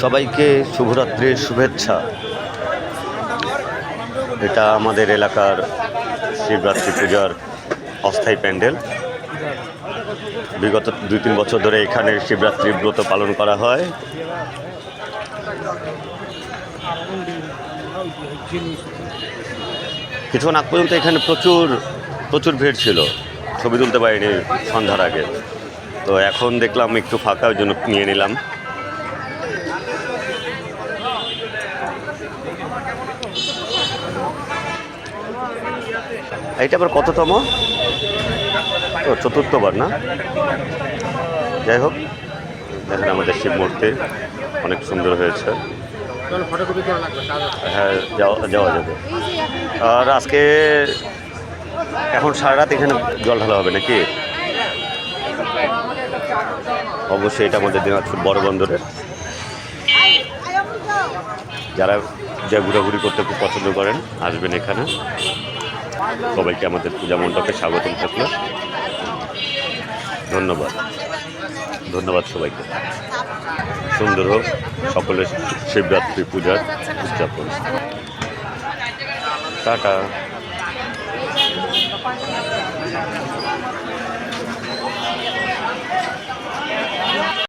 সবাইকে শুভরাত্রির শুভেচ্ছা। এটা আমাদের এলাকার শিবরাত্রি পূজার অস্থায়ী প্যান্ডেল। বিগত 2-3 বছর ধরে এখানে শিবরাত্রি ব্রত পালন করা হয়। কিছুক্ষণ আগ পর্যন্ত এখানে প্রচুর ভিড় ছিল, ছবি তুলতে পারিনি সন্ধ্যার আগে। তো এখন দেখলাম একটু ফাঁকা, ওই জন্য নিয়ে নিলাম। এইটা আবার কততম? ও, চতুর্থবার না? যাই হোক, দেখেন আমাদের শিব মূর্তি অনেক সুন্দর হয়েছে। হ্যাঁ, যাওয়া যাবে। আর আজকে এখন সারা রাত এখানে জল ঢালা হবে নাকি? অবশ্যই এটা আমাদের দিনাজপুর বড় বন্দরের। যারা ঘোরাঘুরি করতে খুব পছন্দ করেন আসবেন এখানে। সবাইকে আমাদের পূজা মণ্ডপে স্বাগতম থাকলো। ধন্যবাদ সবাইকে। সুন্দর হোক সকলের শিবরাত্রি পূজার উদযাপন। টাটা।